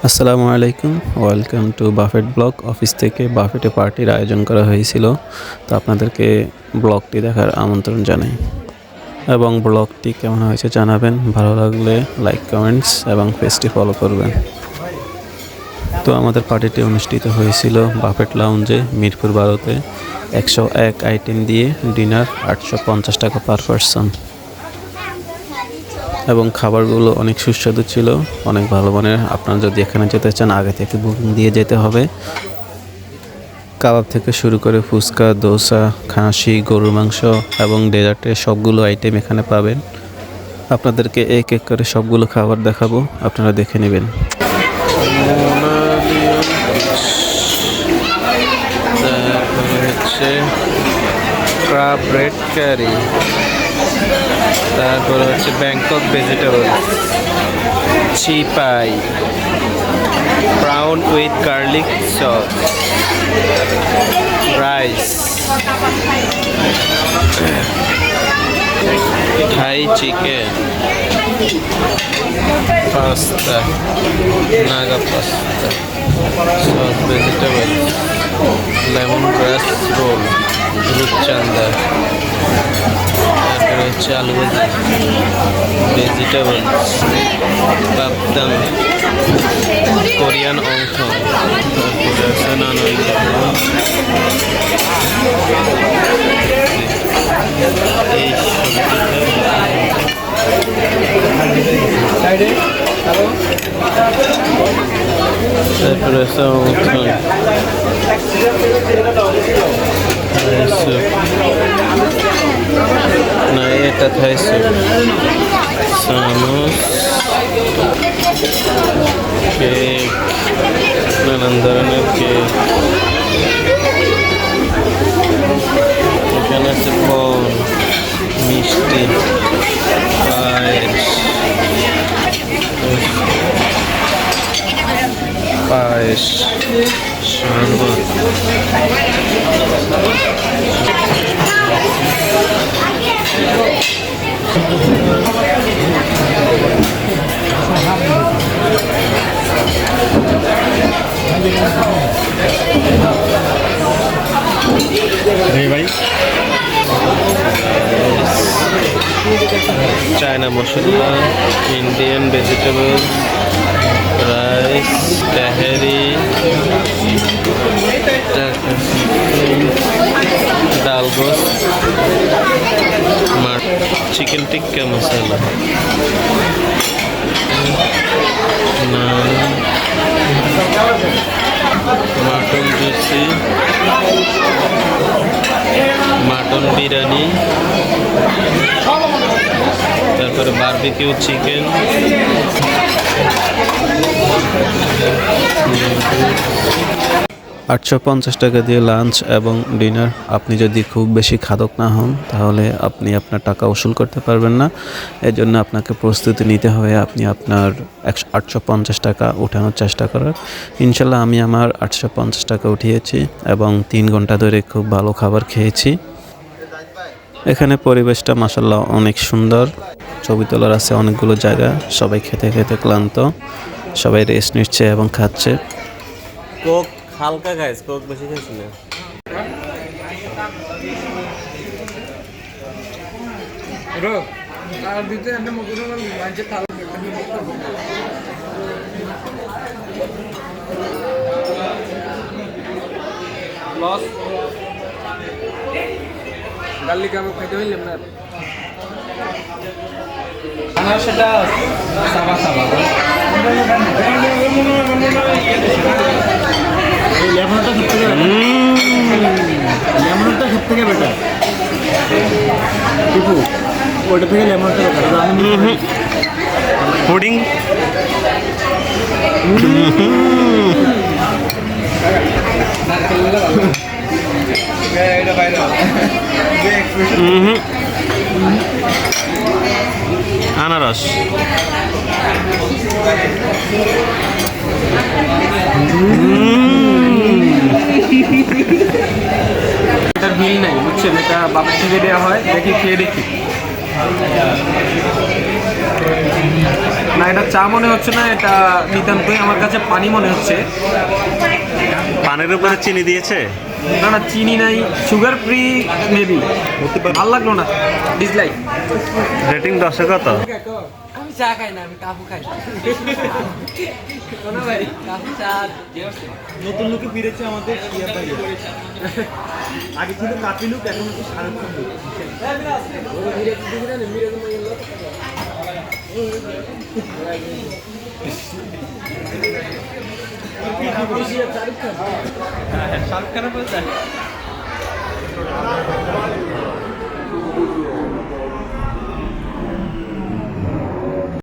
আসসালামু আলাইকুম, welcome to buffet blog. Office থেকে বাফেটে পার্টির আয়োজন করা হয়েছিল, তো আপনাদেরকে ব্লগটি দেখার আমন্ত্রণ জানাই এবং ব্লগটি কেমন হয়েছে জানাবেন। ভালো লাগলে লাইক, কমেন্টস এবং পেজটি ফলো করবেন। তো আমাদের পার্টিটি অনুষ্ঠিত হয়েছিল বাফেট লাউঞ্জে মিরপুর 12-তে। 101 আইটেম দিয়ে ডিনার 850 টাকা পার পারসন এবং খাবারগুলো অনেক সুস্বাদু ছিল, অনেক ভালো মানের। আপনারা যদি এখানে যেতে চান আগে থেকে বুকিং দিয়ে যেতে হবে। কাবাব থেকে শুরু করে ফুচকা, দোসা, খাসি, গরুর মাংস এবং ডেজার্টের সবগুলো আইটেম এখানে পাবেন। আপনাদেরকে এক এক করে সবগুলো খাবার দেখাবো, আপনারা দেখে নেবেন। তারপরে হচ্ছে ক্রাব রেড কারি, তারপরে হচ্ছে ব্যাংকক ভেজিটেবল, চিপাই, brown with garlic sauce, rice, Thai chicken, pasta, Naga pasta, sauce vegetable, lemon grass roll, রূপচান্দা, তারপরে হচ্ছে আলু ভাজি, ভেজিটেবল, পাবদাম, কোরিয়ান অংশ, তারপরে আছে নানই, এই তারপরে আছে অংশ, না এটা থাই স্যুপ, চামচ, কেক, নানান ধরনের কেক, এখানে আছে ফল, মিষ্টি, পায়েস, পায়েস, শরবত, চায়না মশলা, ইন্ডিয়ান ভেজিটেবল, রাইস, তেহারি, ডাল গোস্ত, চিকেন টিক্কা মশলা, নান, মাটন জুসি, মাটন বিরিয়ানি, তারপরে বারবিকিউ চিকেন, 850 টাকা দিয়ে লাঞ্চ এবং ডিনার। আপনি যদি খুব বেশি খাদক না হন তাহলে আপনি আপনার টাকা উসুল করতে পারবেন না। এর জন্য আপনাকে প্রস্তুতি নিতে হবে, আপনি আপনার 850 টাকা উঠানোর চেষ্টা করার। ইনশাল্লাহ আমি আমার 850 টাকা উঠিয়েছি এবং 3 ঘন্টা ধরে খুব ভালো খাবার খেয়েছি। এখানে পরিবেশটা মাশাআল্লাহ অনেক সুন্দর, ছবি তোলার আছে অনেকগুলো জায়গা। সবাই খেতে খেতে ক্লান্ত, সবাই রেস্ট নিচ্ছে এবং খাচ্ছে। কোক হালকা খাইস, কোক বেশি খাইস না। আর দিতে এনে মগুর লাঞ্চে থালা লস গার্লিক কাবাব খাইতে হইলাম না, আমার সেটা সাবা সাবা লেমনটা সব থেকে বেটার টিপু, ওটা থেকে লেমনটা বেটার। পুডিং আনারস, এটার বিল নাই বুঝছেন, এটা বাবার থেকে দেওয়া হয়। দেখি খেয়ে দেখি না, এটা চা মনে হচ্ছে না, এটা নিতান্তই আমার কাছে পানি মনে হচ্ছে। পানের উপরে চিনি দিয়েছে? না না, চিনি নাই, সুগার ফ্রি মেবি। ভালো লাগলো না, ডিসলাইক। রেটিং 10-এ কত? আমি চা খাই না, আমি কাপু খাই। কোনো ভাই কাপু চা নতুন লোকে ফিরেছে আমাদের শিয়া ভাই। আগে ছিল কাপি লুক, এখন হচ্ছে শাহরুখ খান লুক। শাহরুখ খানের বলতে